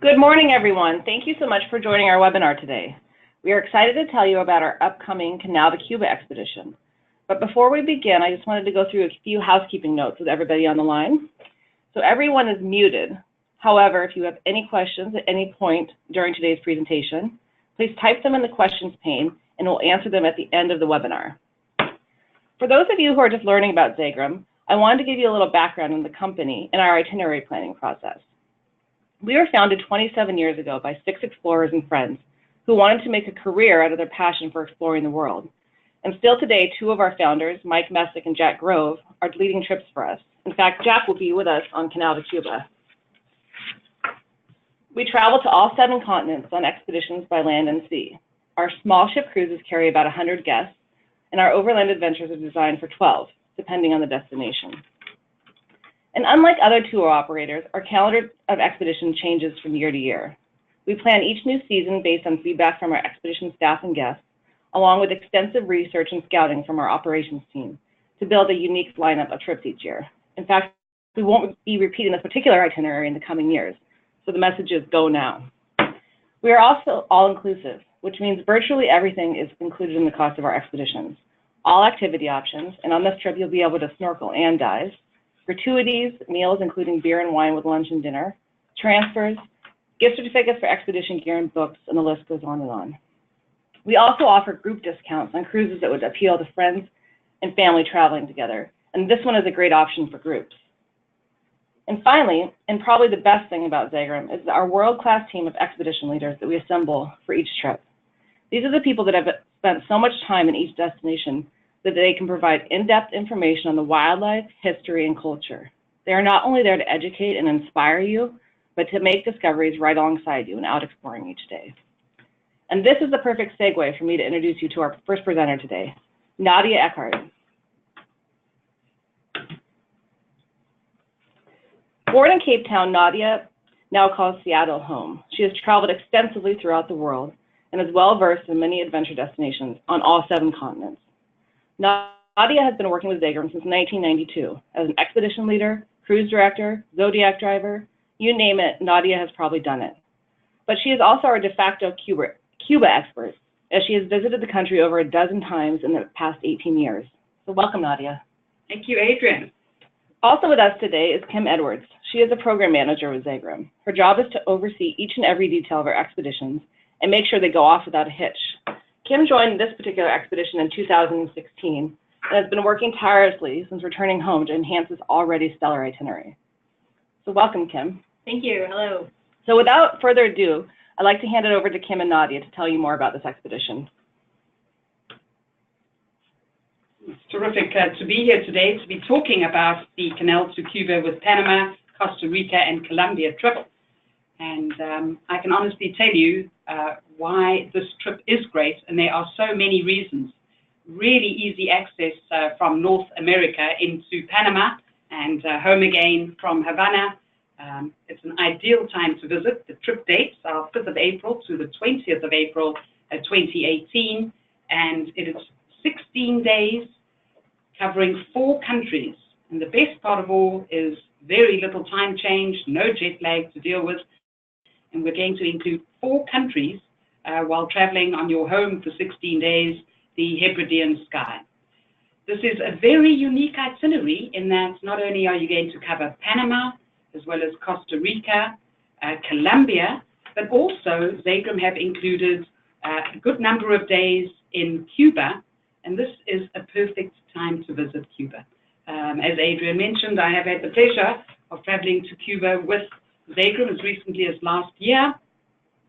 Good morning, everyone. Thank you so much for joining our webinar today. We are excited to tell you about our upcoming Canal to Cuba expedition. But before we begin, I just wanted to go through a few housekeeping notes with everybody on the line. So everyone is muted. However, if you have any questions at any point during today's presentation, please type them in the questions pane and we'll answer them at the end of the webinar. For those of you who are just learning about Zegrahm, I wanted to give you a little background on the company and our itinerary planning process. We were founded 27 years ago by 6 explorers and friends who wanted to make a career out of their passion for exploring the world. And still today, 2 of our founders, Mike Messick and Jack Grove, are leading trips for us. In fact, Jack will be with us on Canal to Cuba. We travel to all 7 continents on expeditions by land and sea. Our small ship cruises carry about 100 guests, and our overland adventures are designed for 12, depending on the destination. And unlike other tour operators, our calendar of expedition changes from year to year. We plan each new season based on feedback from our expedition staff and guests, along with extensive research and scouting from our operations team to build a unique lineup of trips each year. In fact, we won't be repeating this particular itinerary in the coming years, so the message is go now. We are also all-inclusive, which means virtually everything is included in the cost of our expeditions. All activity options, and on this trip you'll be able to snorkel and dive, gratuities, meals including beer and wine with lunch and dinner, transfers, gift certificates for expedition gear and books, and the list goes on and on. We also offer group discounts on cruises that would appeal to friends and family traveling together, and this one is a great option for groups. And finally, and probably the best thing about Zegrahm, is our world-class team of expedition leaders that we assemble for each trip. These are the people that have spent so much time in each destination that they can provide in-depth information on the wildlife, history, and culture. They are not only there to educate and inspire you, but to make discoveries right alongside you and out exploring each day. And this is the perfect segue for me to introduce you to our first presenter today, Nadia Eckhardt. Born in Cape Town, Nadia now calls Seattle home. She has traveled extensively throughout the world and is well-versed in many adventure destinations on all 7 continents. Nadia has been working with Zegrahm since 1992 as an expedition leader, cruise director, Zodiac driver, you name it, Nadia has probably done it. But she is also our de facto Cuba expert, as she has visited the country over a dozen times in the past 18 years. So welcome, Nadia. Thank you, Adrian. Also with us today is Kim Edwards. She is a program manager with Zegrahm. Her job is to oversee each and every detail of our expeditions and make sure they go off without a hitch. Kim joined this particular expedition in 2016 and has been working tirelessly since returning home to enhance this already stellar itinerary. So welcome, Kim. Thank you. Hello. So without further ado, I'd like to hand it over to Kim and Nadia to tell you more about this expedition. It's terrific to be here today to be talking about the Canal to Cuba with Panama, Costa Rica, and Colombia trip. And I can honestly tell you why this trip is great, and there are so many reasons. Really easy access from North America into Panama and home again from Havana. It's an ideal time to visit. The trip dates are 5th of April to the 20th of April 2018, and it is 16 days covering 4 countries. And the best part of all is very little time change, no jet lag to deal with. And we're going to include 4 countries while traveling on your home for 16 days, the Hebridean Sky. This is a very unique itinerary in that not only are you going to cover Panama, as well as Costa Rica, Colombia, but also Zegrahm have included a good number of days in Cuba, and this is a perfect time to visit Cuba. As Adrian mentioned, I have had the pleasure of traveling to Cuba with Zegrahm as recently as last year,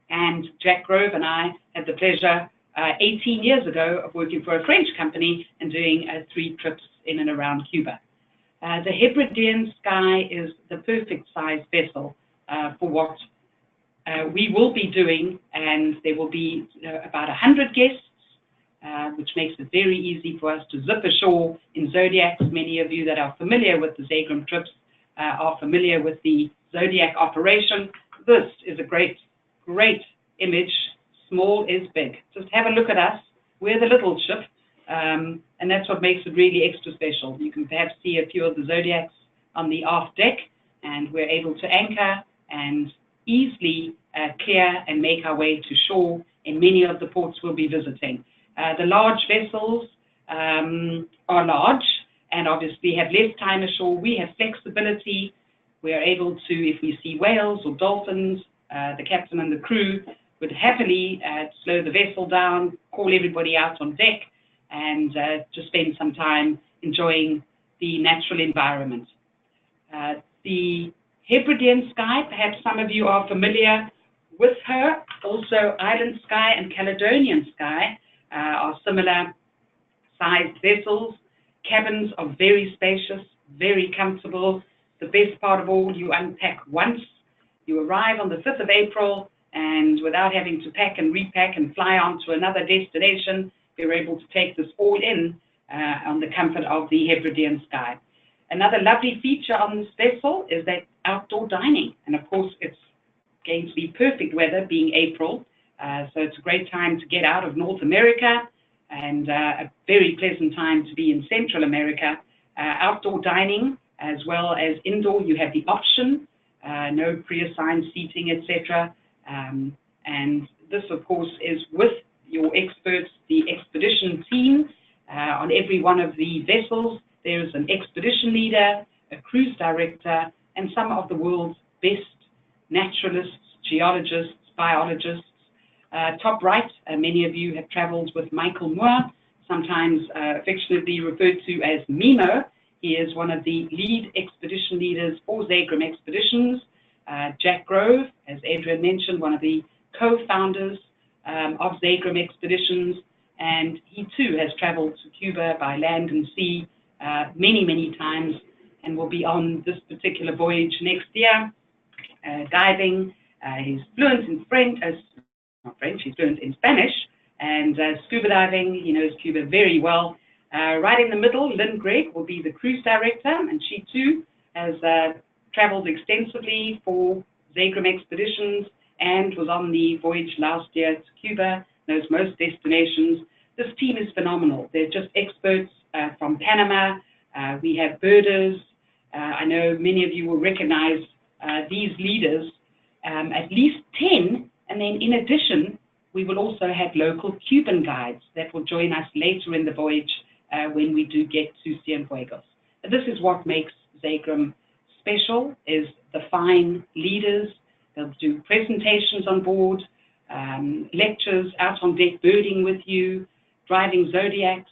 and Jack Grove and I had the pleasure 18 years ago of working for a French company and doing 3 trips in and around Cuba. The Hebridean Sky is the perfect size vessel for what we will be doing, and there will be about 100 guests, which makes it very easy for us to zip ashore in Zodiacs. Many of you that are familiar with the Zegrahm trips are familiar with the Zodiac operation. This is a great image. Small is big. Just have a look at us. We're the little ship, and that's what makes it really extra special. You can perhaps see a few of the Zodiacs on the aft deck, and we're able to anchor and easily clear and make our way to shore in many of the ports we'll be visiting. The large vessels are large and obviously have less time ashore. We have flexibility. We are able to, if we see whales or dolphins, the captain and the crew would happily slow the vessel down, call everybody out on deck, and just spend some time enjoying the natural environment. The Hebridean Sky, perhaps some of you are familiar with her. Also, Island Sky and Caledonian Sky are similar sized vessels. Cabins are very spacious, very comfortable. The best part of all, you unpack once. You arrive on the 5th of April, and without having to pack and repack and fly on to another destination, you're able to take this all in on the comfort of the Hebridean Sky. Another lovely feature on this vessel is that outdoor dining, and of course it's going to be perfect weather being April, so it's a great time to get out of North America and a very pleasant time to be in Central America. Outdoor dining as well as indoor, you have the option, no pre-assigned seating, etc. And this of course is with your experts, the expedition team. On every one of the vessels there's an expedition leader, a cruise director, and some of the world's best naturalists, geologists, biologists. Top right, many of you have traveled with Michael Moore, sometimes affectionately referred to as Mimo. He is one of the lead expedition leaders for Zegrahm expeditions. Jack Grove, as Adrian mentioned, one of the co-founders of Zegrahm expeditions, and he too has traveled to Cuba by land and sea many, many times, and will be on this particular voyage next year, diving. He's fluent in French, not French, he's fluent in Spanish, and scuba diving. He knows Cuba very well. Right in the middle, Lynn Gregg will be the cruise director, and she too has traveled extensively for Zegrahm expeditions and was on the voyage last year to Cuba, knows most destinations. This team is phenomenal. They're just experts from Panama. We have birders. I know many of you will recognize these leaders, at least 10, and then in addition, we will also have local Cuban guides that will join us later in the voyage when we do get to Cienfuegos. This is what makes Zegrahm special, is the fine leaders. They'll do presentations on board, lectures out on deck, birding with you, driving zodiacs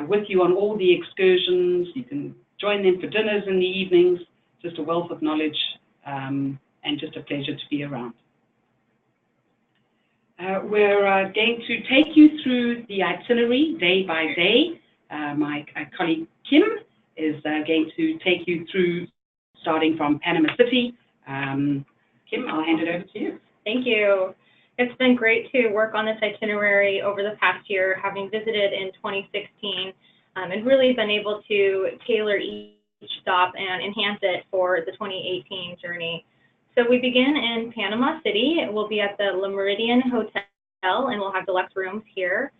with you on all the excursions. You can join them for dinners in the evenings. Just a wealth of knowledge and just a pleasure to be around. We're going to take you through the itinerary day by day. My colleague Kim is going to take you through starting from Panama City. Kim, I'll hand it over to you. Thank you. It's been great to work on this itinerary over the past year, having visited in 2016 and really been able to tailor each stop and enhance it for the 2018 journey. So we begin in Panama City. We'll be at the Le Méridien Hotel, and we'll have deluxe rooms here.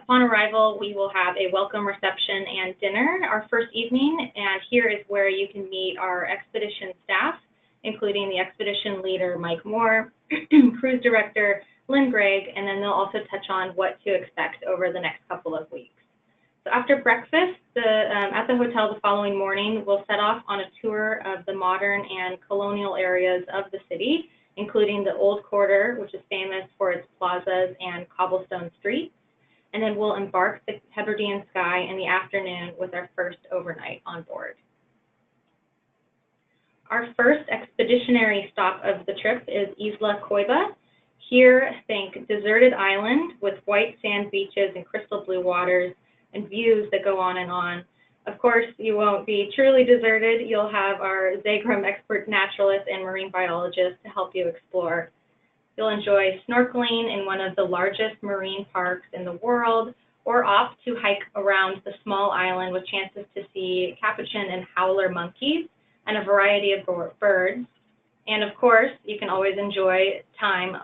Upon arrival, we will have a welcome reception and dinner our first evening, and here is where you can meet our expedition staff, including the expedition leader, Mike Moore, cruise director, Lynn Gregg, and then they'll also touch on what to expect over the next couple of weeks. So after breakfast at the hotel the following morning, we'll set off on a tour of the modern and colonial areas of the city, including the Old Quarter, which is famous for its plazas and cobblestone streets. And then we'll embark the Hebridean Sky in the afternoon with our first overnight on board. Our first expeditionary stop of the trip is Isla Coiba. Here, think deserted island with white sand beaches and crystal blue waters and views that go on and on. Of course, you won't be truly deserted. You'll have our Zegrahm expert naturalists and marine biologists to help you explore. You'll enjoy snorkeling in one of the largest marine parks in the world, or opt to hike around the small island with chances to see capuchin and howler monkeys and a variety of birds. And of course, you can always enjoy time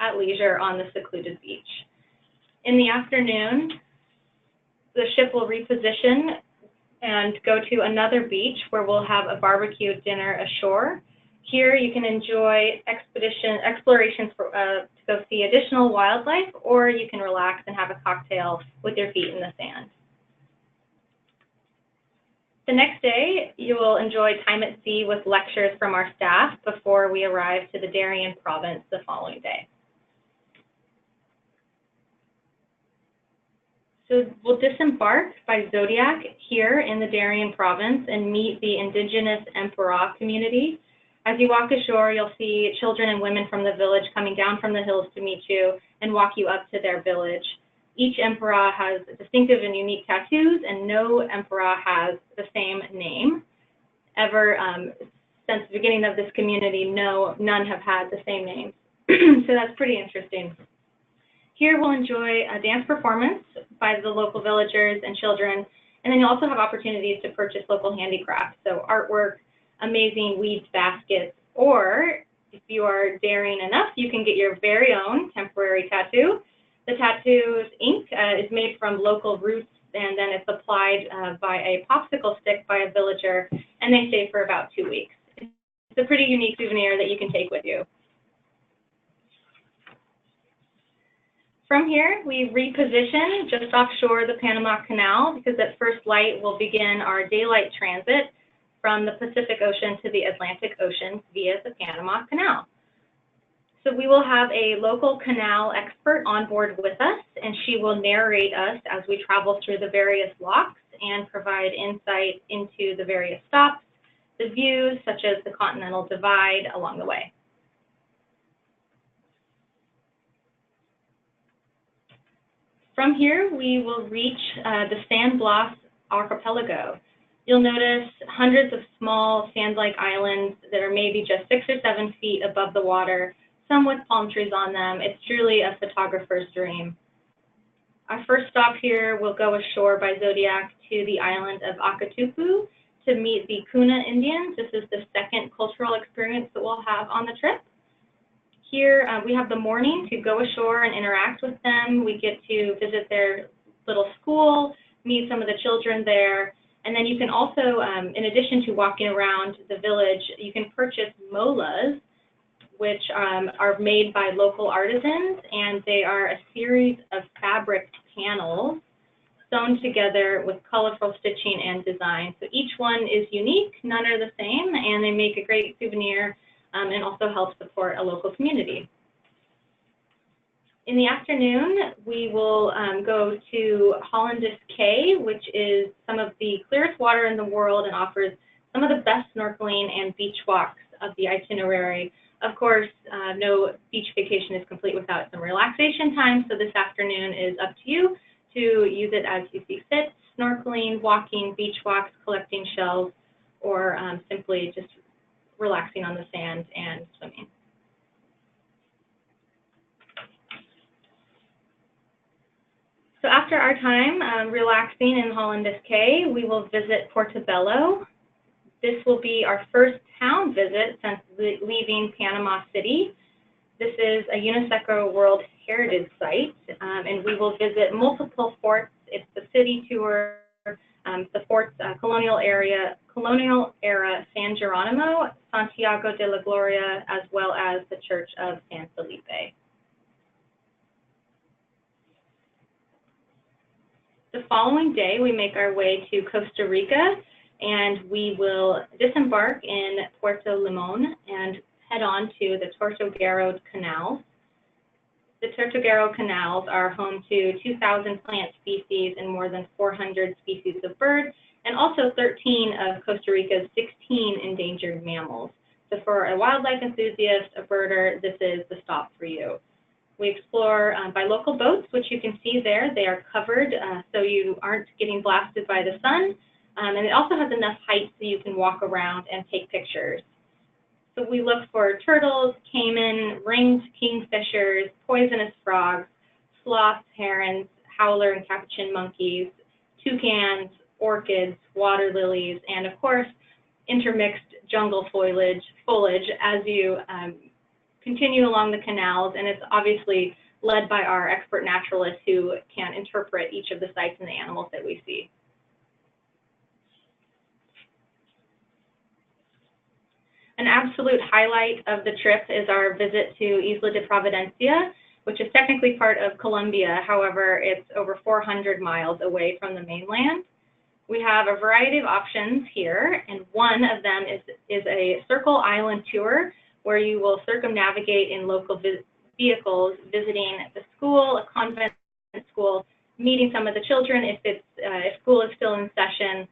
at leisure on the secluded beach. In the afternoon, the ship will reposition and go to another beach where we'll have a barbecue dinner ashore. Here you can enjoy explorations to go see additional wildlife, or you can relax and have a cocktail with your feet in the sand. The next day, you will enjoy time at sea with lectures from our staff before we arrive to the Darien province the following day. So we'll disembark by Zodiac here in the Darien province and meet the indigenous Empera community. As you walk ashore, you'll see children and women from the village coming down from the hills to meet you and walk you up to their village. Each Empera has distinctive and unique tattoos, and no Empera has the same name. Since the beginning of this community, none have had the same name. So that's pretty interesting. Here we'll enjoy a dance performance by the local villagers and children, and then you'll also have opportunities to purchase local handicrafts, so artwork, amazing weed baskets, or if you are daring enough, you can get your very own temporary tattoo. The tattoo's ink is made from local roots, and then it's applied by a popsicle stick by a villager, and they stay for about 2 weeks. It's a pretty unique souvenir that you can take with you. From here, we reposition just offshore the Panama Canal because at first light we'll begin our daylight transit from the Pacific Ocean to the Atlantic Ocean via the Panama Canal. So we will have a local canal expert on board with us, and she will narrate us as we travel through the various locks and provide insight into the various stops, the views such as the Continental Divide along the way. From here, we will reach the San Blas archipelago. You'll notice hundreds of small sand-like islands that are maybe just 6 or 7 feet above the water, some with palm trees on them. It's truly a photographer's dream. Our first stop here will go ashore by Zodiac to the island of Acatupu to meet the Kuna Indians. This is the second cultural experience that we'll have on the trip. Here we have the morning to go ashore and interact with them. We get to visit their little school, meet some of the children there, and then you can also, in addition to walking around the village, you can purchase molas, which are made by local artisans, and they are a series of fabric panels sewn together with colorful stitching and design. So each one is unique, none are the same, and they make a great souvenir and also help support a local community. In the afternoon, we will go to Hollandis Cay, which is some of the clearest water in the world and offers some of the best snorkeling and beach walks of the itinerary. Of course, no beach vacation is complete without some relaxation time, so this afternoon is up to you to use it as you see fit, snorkeling, walking, beach walks, collecting shells, or simply just relaxing on the sand and swimming. So after our time relaxing in Hollandis Cay, we will visit Portobello. This will be our first town visit since leaving Panama City. This is a UNESCO World Heritage Site, and we will visit multiple forts. It's the city tour, the forts, colonial era San Geronimo, Santiago de la Gloria, as well as the Church of San Felipe. The following day, we make our way to Costa Rica, and we will disembark in Puerto Limon and head on to the Tortuguero Canals. The Tortuguero Canals are home to 2,000 plant species and more than 400 species of birds, and also 13 of Costa Rica's 16 endangered mammals. So for a wildlife enthusiast, a birder, this is the stop for you. We explore by local boats, which you can see there. They are covered so you aren't getting blasted by the sun. And it also has enough height so you can walk around and take pictures. So we look for turtles, caiman, ringed kingfishers, poisonous frogs, sloths, herons, howler and capuchin monkeys, toucans, orchids, water lilies, and of course, intermixed jungle foliage as you continue along the canals, and it's obviously led by our expert naturalists who can interpret each of the sites and the animals that we see. And absolute highlight of the trip is our visit to Isla de Providencia, which is technically part of Colombia. However, it's over 400 miles away from the mainland. We have a variety of options here, and one of them is a Circle Island tour, where you will circumnavigate in local vehicles, visiting the school, a convent school, meeting some of the children if school is still in session,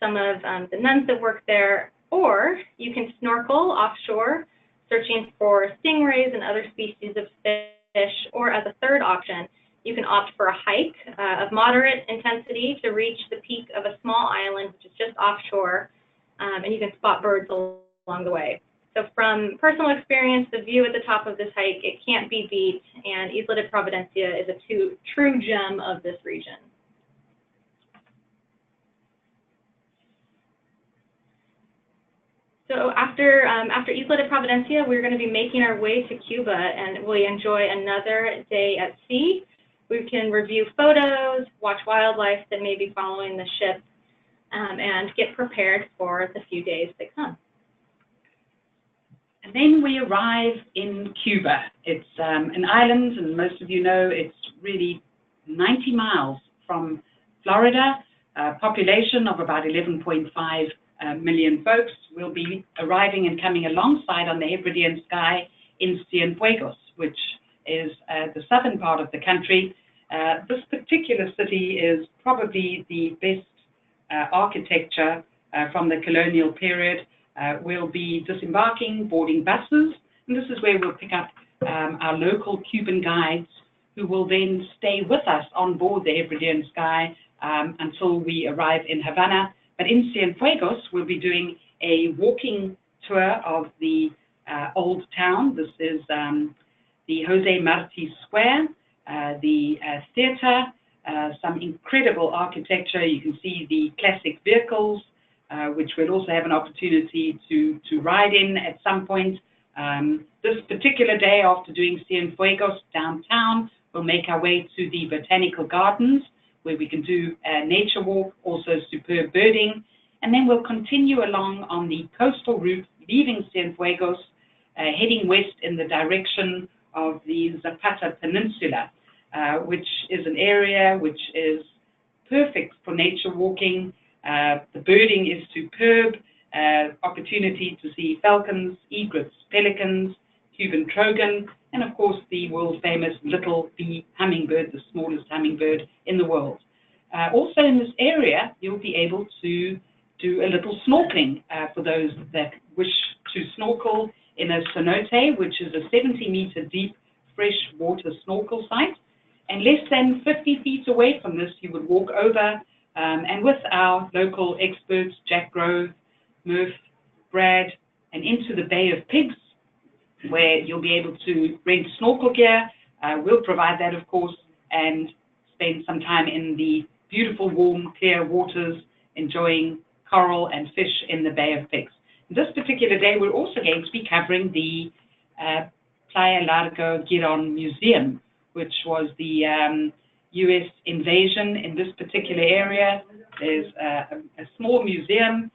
some of the nuns that work there, or you can snorkel offshore, searching for stingrays and other species of fish, or as a third option, you can opt for a hike of moderate intensity to reach the peak of a small island, which is just offshore, and you can spot birds along the way. So from personal experience, the view at the top of this hike, it can't be beat, and Isla de Providencia is a true gem of this region. So after Isla de Providencia, we're going to be making our way to Cuba, and we enjoy another day at sea. We can review photos, watch wildlife that may be following the ship, and get prepared for the few days that come. And then we arrive in Cuba. It's an island, and most of you know it's really 90 miles from Florida. A population of about 11.5 million folks. Will be arriving and coming alongside on the Hebridean Sky in Cienfuegos, which is the southern part of the country. This particular city is probably the best architecture from the colonial period. We'll be disembarking, boarding buses, and this is where we'll pick up our local Cuban guides, who will then stay with us on board the Hebridean Sky until we arrive in Havana. But in Cienfuegos, we'll be doing a walking tour of the old town. This is the Jose Marti Square, the theater, some incredible architecture. You can see the classic vehicles, which we'll also have an opportunity to ride in at some point. This particular day, after doing Cienfuegos downtown, we'll make our way to the botanical gardens, where we can do a nature walk, also superb birding, and then we'll continue along on the coastal route, leaving Cienfuegos, heading west in the direction of the Zapata Peninsula, which is an area which is perfect for nature walking. The birding is superb, opportunity to see falcons, egrets, pelicans, Cuban trogon, and of course the world famous little bee hummingbird, the smallest hummingbird in the world. Also in this area, you'll be able to do a little snorkeling for those that wish to snorkel in a cenote, which is a 70-meter deep freshwater snorkel site. And less than 50 feet away from this, you would walk over and with our local experts, Jack Grove, Murph, Brad, and into the Bay of Pigs, where you'll be able to rent snorkel gear. We'll provide that, of course, and spend some time in the beautiful, warm, clear waters, enjoying coral and fish in the Bay of Pigs. This particular day, we're also going to be covering the Playa Largo Giron Museum, which was the U.S. invasion in this particular area. There's a small museum.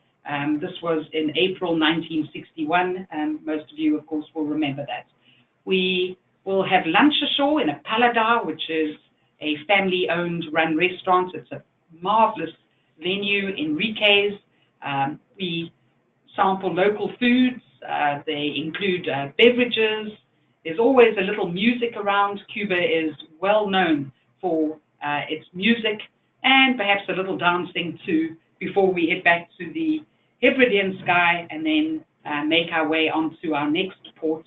This was in April 1961, and most of you, of course, will remember that. We will have lunch ashore in a paladar, which is a family-owned run restaurant. It's a marvelous venue, Enrique's. We sample local foods. They include beverages. There's always a little music around. Cuba is well known for its music, and perhaps a little dancing too, before we head back to the Hebridean Sky and then make our way on to our next port,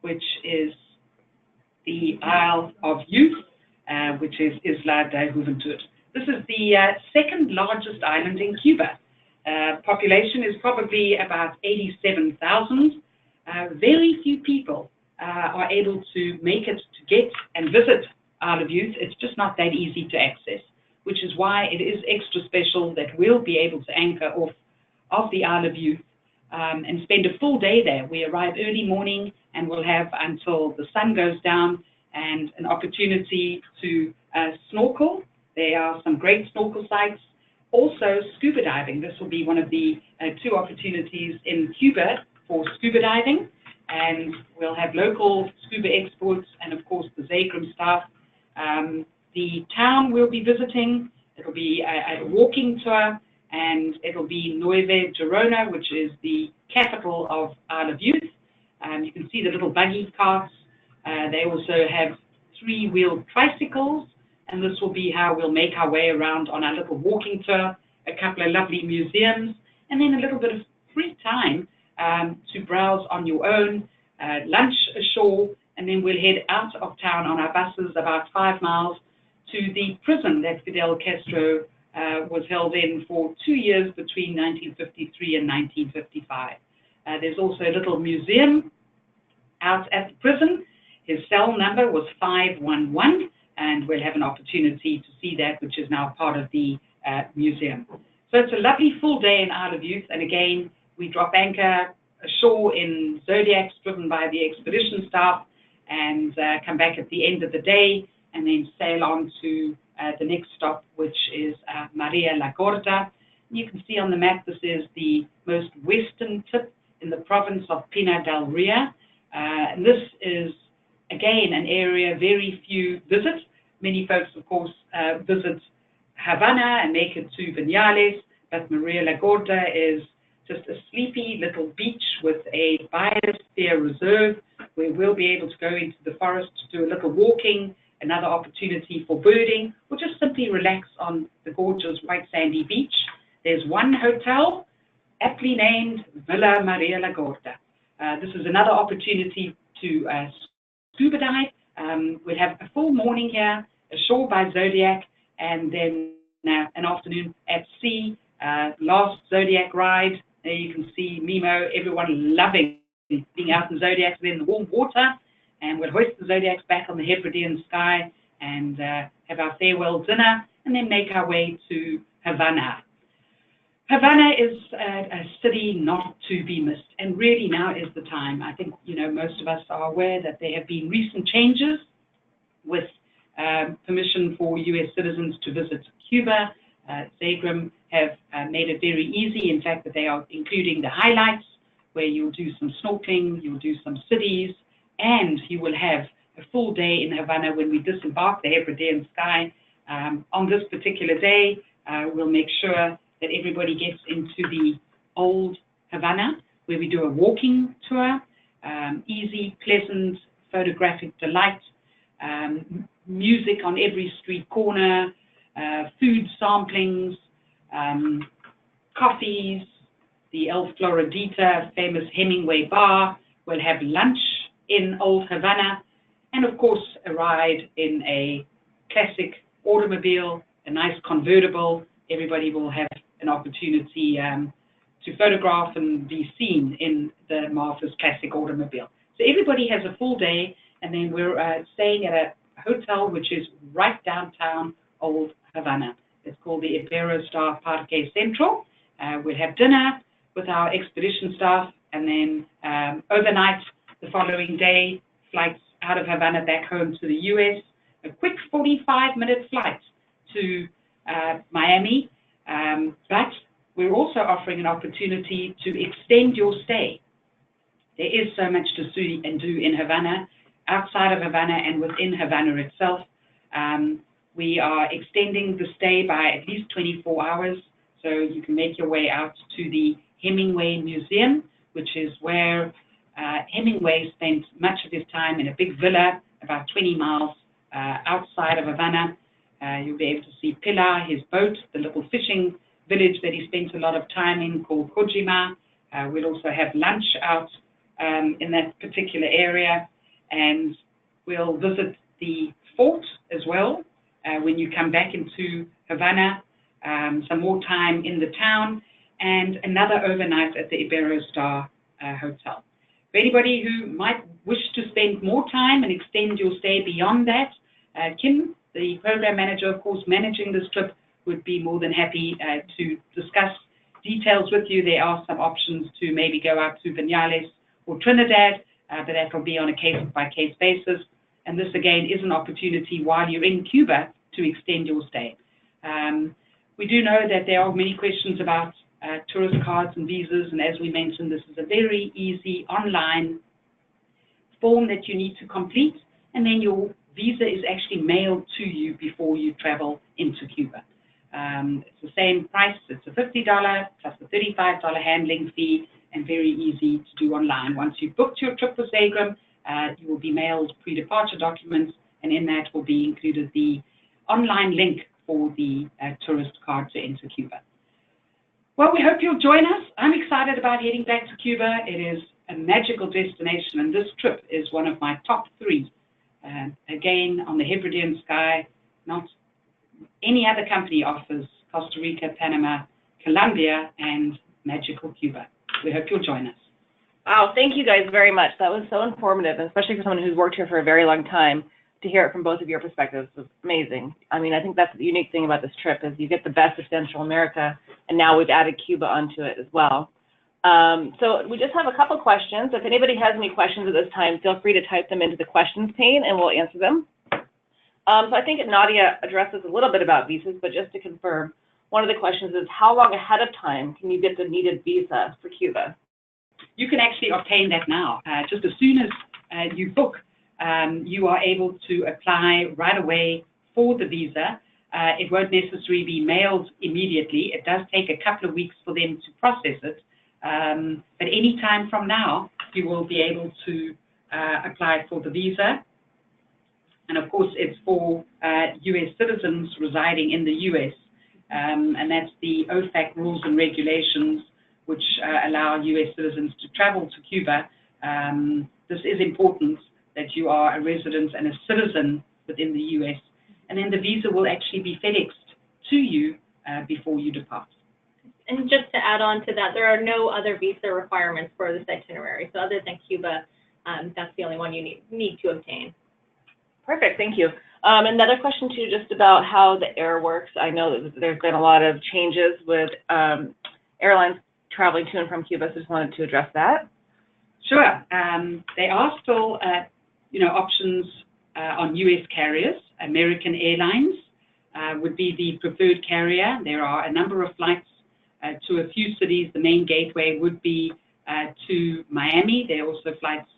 which is the Isle of Youth, which is Isla de Juventud. This is the second largest island in Cuba. Population is probably about 87,000. Very few people are able to make it to get and visit Isle of Youth. It's just not that easy to access, which is why it is extra special that we'll be able to anchor off the Isle of Youth and spend a full day there. We arrive early morning and we'll have until the sun goes down and an opportunity to snorkel. There are some great snorkel sites. Also, scuba diving. This will be one of the two opportunities in Cuba for scuba diving, and we'll have local scuba experts and, of course, the Zegrahm staff. The town we'll be visiting, it'll be a walking tour, and it'll be Nueva Girona, which is the capital of Isle of Youth. You can see the little buggy carts. They also have three-wheeled tricycles, and this will be how we'll make our way around on our little walking tour, a couple of lovely museums, and then a little bit of free time to browse on your own, lunch ashore, and then we'll head out of town on our buses about 5 miles to the prison that Fidel Castro was held in for 2 years between 1953 and 1955. There's also a little museum out at the prison. His cell number was 511, and we'll have an opportunity to see that, which is now part of the museum. So it's a lovely full day in Isle of Youth, and again, we drop anchor ashore in Zodiacs driven by the expedition staff, and come back at the end of the day, and then sail on to the next stop, which is Maria La Gorda. You can see on the map, this is the most western tip in the province of Pinar del Rio. And this is, again, an area very few visit. Many folks, of course, visit Havana and make it to Viñales, but Maria La Gorda is just a sleepy little beach with a biosphere reserve where we'll be able to go into the forest to do a little walking, another opportunity for birding, or just simply relax on the gorgeous white sandy beach. There's one hotel, aptly named Villa Maria La Gorda. This is another opportunity to scuba dive. We'll have a full morning here, ashore by Zodiac, and then an afternoon at sea. Last Zodiac ride, there you can see Mimo, everyone loving being out in Zodiacs in the warm water. And we'll hoist the Zodiacs back on the Hebridean Sky and have our farewell dinner, and then make our way to Havana. Havana is a city not to be missed, and really now is the time. I think, most of us are aware that there have been recent changes with permission for U.S. citizens to visit Cuba. Zegrahm have made it very easy, in fact, that they are including the highlights, where you'll do some snorkeling, you'll do some cities, and you will have a full day in Havana when we disembark the Hebridean Sky. On this particular day, we'll make sure that everybody gets into the old Havana, where we do a walking tour, easy, pleasant, photographic delight, music on every street corner, food samplings, coffees, the El Floridita famous Hemingway bar. We'll have lunch in old Havana, and of course a ride in a classic automobile, a nice convertible. Everybody will have an opportunity to photograph and be seen in the marvelous classic automobile. So everybody has a full day, and then we're staying at a hotel which is right downtown old Havana. It's called the Iberostar Parque Central. We'll have dinner with our expedition staff, and then overnight the following day, flights out of Havana back home to the U.S., a quick 45-minute flight to Miami, but we're also offering an opportunity to extend your stay. There is so much to see and do in Havana, outside of Havana and within Havana itself. We are extending the stay by at least 24 hours, so you can make your way out to the Hemingway Museum, which is where Hemingway spent much of his time in a big villa about 20 miles outside of Havana. You'll be able to see Pilar, his boat, the little fishing village that he spent a lot of time in called Kojima. We'll also have lunch out in that particular area, and we'll visit the fort as well when you come back into Havana, some more time in the town, and another overnight at the Iberostar Hotel. For anybody who might wish to spend more time and extend your stay beyond that, Kim, the program manager, of course, managing this trip, would be more than happy to discuss details with you. There are some options to maybe go out to Viñales or Trinidad, but that will be on a case-by-case basis. And this, again, is an opportunity while you're in Cuba to extend your stay. We do know that there are many questions about tourist cards and visas, and as we mentioned, this is a very easy online form that you need to complete, and then your visa is actually mailed to you before you travel into Cuba. It's the same price. It's a $50 plus a $35 handling fee, and very easy to do online. Once you've booked your trip with Zegrahm, you will be mailed pre-departure documents, and in that will be included the online link for the tourist card to enter Cuba. Well, we hope you'll join us. I'm excited about heading back to Cuba. It is a magical destination, and this trip is one of my top 3. Again, on the Hebridean Sky, not any other company offers Costa Rica, Panama, Colombia, and magical Cuba. We hope you'll join us. Wow, thank you guys very much. That was so informative, especially for someone who's worked here for a very long time. To hear it from both of your perspectives was amazing. I mean, I think that's the unique thing about this trip is you get the best of Central America, and now we've added Cuba onto it as well. So we just have a couple questions. If anybody has any questions at this time, feel free to type them into the questions pane and we'll answer them. So I think Nadia addresses a little bit about visas, but just to confirm, one of the questions is how long ahead of time can you get the needed visa for Cuba? You can actually obtain that now. Just as soon as you book, you are able to apply right away for the visa. It won't necessarily be mailed immediately. It does take a couple of weeks for them to process it. But any time from now, you will be able to apply for the visa. And of course, it's for U.S. citizens residing in the U.S. And that's the OFAC rules and regulations, which allow U.S. citizens to travel to Cuba. This is important that you are a resident and a citizen within the U.S. And then the visa will actually be FedExed to you before you depart. And just to add on to that, there are no other visa requirements for this itinerary. So other than Cuba, that's the only one you need to obtain. Perfect, thank you. Another question too, just about how the air works. I know that there's been a lot of changes with airlines traveling to and from Cuba, so just wanted to address that. Sure. There are still, options on U.S. carriers. American Airlines would be the preferred carrier. There are a number of flights to a few cities. The main gateway would be to Miami. There are also flights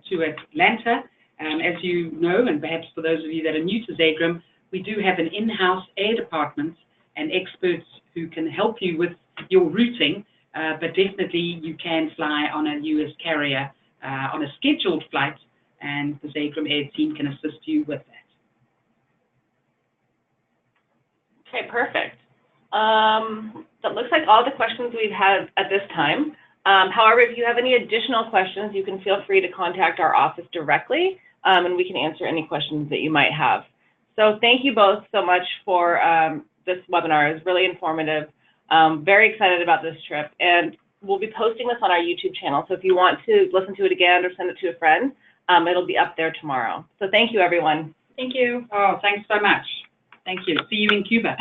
to Atlanta. As you know, and perhaps for those of you that are new to Zegrahm, we do have an in-house air department and experts who can help you with your routing, but definitely you can fly on a U.S. carrier on a scheduled flight, and the Zegrahm Air team can assist you with that. Okay, perfect. That looks like all the questions we've had at this time. However, if you have any additional questions, you can feel free to contact our office directly, and we can answer any questions that you might have. So thank you both so much for this webinar. It was really informative. Very excited about this trip, and we'll be posting this on our YouTube channel. So if you want to listen to it again or send it to a friend, it'll be up there tomorrow. So thank you, everyone. Thank you. Oh, thanks so much. Thank you. See you in Cuba.